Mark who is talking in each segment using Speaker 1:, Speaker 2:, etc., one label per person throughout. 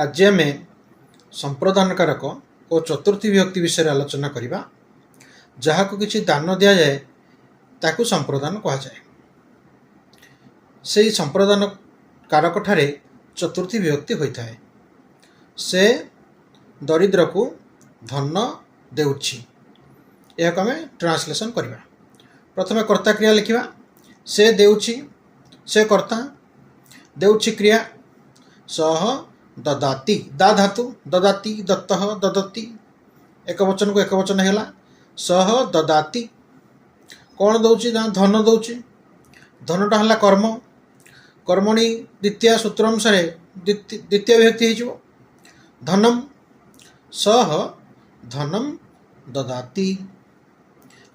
Speaker 1: आज आम संप्रदान कारक और चतुर्थी विभक्ति विषय आलोचना करवा। जहाँ को किसी दान दि जाए ताकू संप्रदान कहुए। से संप्रदान कारक ठारे चतुर्थी विभक्ति होता है। से दरिद्र को धन देउछि। यह आम ट्रांसलेशन करवा। प्रथम कर्ता क्रिया लिखा। से देउछि, से कर्ता, देउछि क्रिया, सह ददाति, दा धातु, ददाति, दत्तः, ददति, एक वचन को एक वचन हैला। सह ददाति कौन दौछि ना धन दौछि। धनटा हला कर्म, कर्मणि द्वितीय सूत्र अनुसार द्वितीय विभक्ति हो धनम। सह धनम ददाति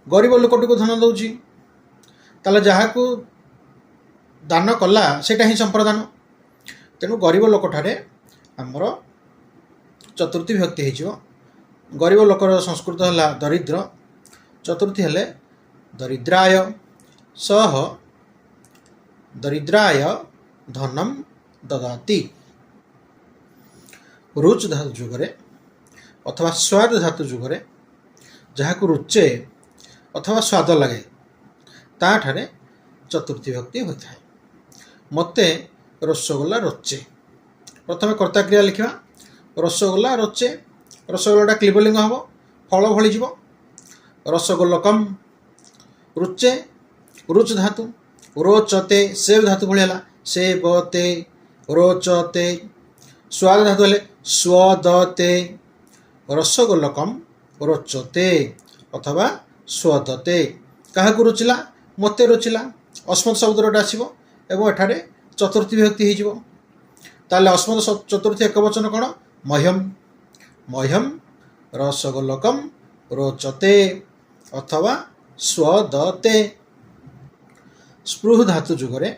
Speaker 1: गरीब लोकटी को धन दौछि। ताले जहाँ को दान कला सेटा ही संप्रदान। तेणु गरीब लोक ठारे आमर चतुर्थी विभक्ति हो। गरीब लोकर संस्कृत है दरिद्र, चतुर्थी हेले दरिद्राय। सह दरिद्राय धनम ददाति। रुच धातु जुगरे अथवा स्वाद धातु जुगरे जहाँ को रुचे अथवा स्वाद लगे ताठारे चतुर्थी विभक्ति होता है। मते रसगोल्ला रोचे। प्रथम कर्ता क्रिया लिखा। रसगोल्ला रोचे। रसगोल्लाटा क्लिबलिंग हम फल भली जीव। रसगोल्लकम रुचे, रुच धातु, रोचते सेव धातु भली है सेवते, रोचते। स्वाद धातु हेले स्वदते। रसगोल्लकम रोचते अथवा स्वदते। क्या रुचिला? मते रुचिला। अस्मत् शब्दटा आसो एवं एठारे चतुर्थी विभक्ति हो। ताले अस्मत् चतुर्थी एक वचन कौन? मह्यम। मह्यम रसगोल्लकम रोचते अथवा स्वदते। स्पृह धातु जुगरे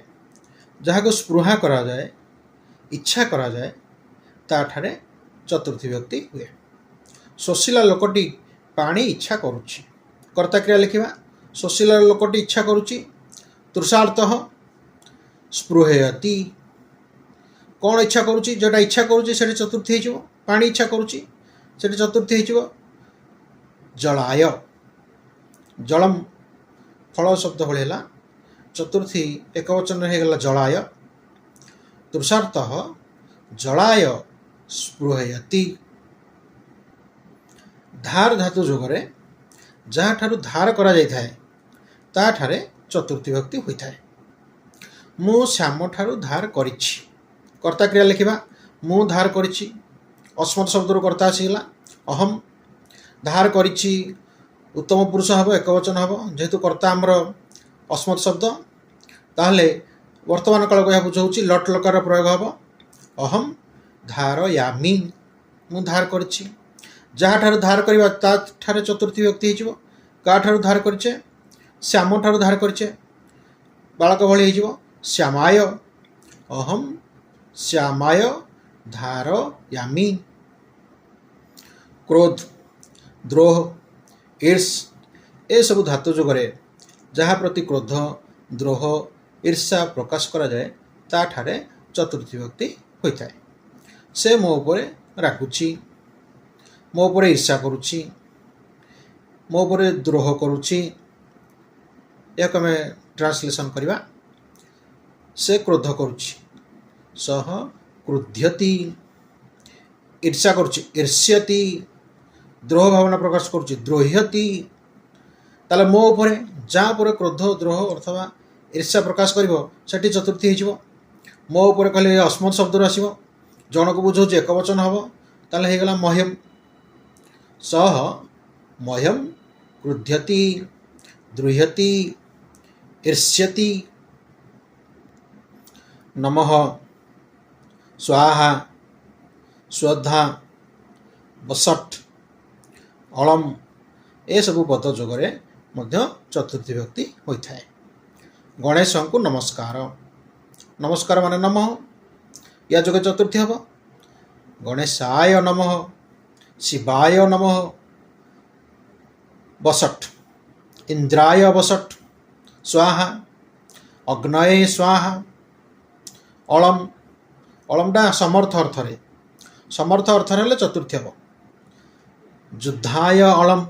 Speaker 1: जहाँ को स्पृहा करा जाए, इच्छा करा जाए ताठारे चतुर्थी विभक्ति हुए। शोषिला लोकटी पानी इच्छा करुछि। कर्ता क्रिया लिखा। शोषिला लोकटी इच्छा करुछि। तृषार्थः स्पृहयति। कौन इच्छा करुछि? जोटा इच्छा करुछि से चतुर्थी हो। पानी इच्छा करुछि से चतुर्थी हो। जलाय जलम फल शब्द भली है। चतुर्थी एक वचन होगला जलाय। तृषार्थः जलाय स्पृहयति। धार धातु जोगरे जहाँ ठारू धार करा जाय थाए ताठारे चतुर्थी विभक्ति होता है। मु श्याम ठारू धार करिछि। कर्ता क्रिया लिखा। मु धार करिछि। अस्मत् शब्द कर्ता आसीगला अहम। धार करिछि उत्तम पुरुष हम, एक वचन हम। जेहेतु कर्ता आमर अस्मत् शब्द ताहले वर्तमान काल को यह बुझाऊँ लट लकार प्रयोग हम। अहम धारयामि, मु धार करिछि। जहाँ ठारू धार करवा ताठारे चतुर्थी विभक्ति हो। क्या ठारू धार करिछे? श्याम ठारू धार करिछे। बालक भली हो श्यामाय। अहम श्यामाय धारयामि। क्रोध, द्रोह, ईर्ष ए सब धातु जुगरे जहाँ प्रति क्रोध, द्रोह, ईर्षा प्रकाश करा जाए ताठारे चतुर्थी विभक्ति होता है। से मो उपरे रागुछि, मो उपरे ईर्षा करुछि, मो उपरे द्रोह करुछि। एक आम ट्रांसलेशन करवा। से क्रोध करुछि। सह क्रुध्यति। ईर्षा करुछि, ईर्ष्यति। द्रोह भावना प्रकाश करुछि, द्रोह्यति। ताले मो उपरे जहाँ पर क्रोध, द्रोह अथवा ईर्षा प्रकाश करिवो सेठी चतुर्थी हो। मो उपरे कहले अस्मत् शब्द आसो। जन को बुझाऊँ एक वचन हम ताले होगला मह्यम। सह मह्यम क्रुध्यति, द्रुह्यति, ईर्ष्यति। नमः, स्वाहा, श्रद्धा, बसट, अलम ए सब पद जोगरे मध्य चतुर्थी विभक्ति होता है। गणेश को नमस्कार। नमस्कार माने नमः। या जोगे चतुर्थी हम। गणेशाय नमः, शिवाय नमः। बसट, इंद्राय बसट स्वाहा, अग्नये स्वाहा। अलम, अलमटा समर्थ अर्थ रे समर्थ अर्थ हेले चतुर्थी हम। युद्धाय अलम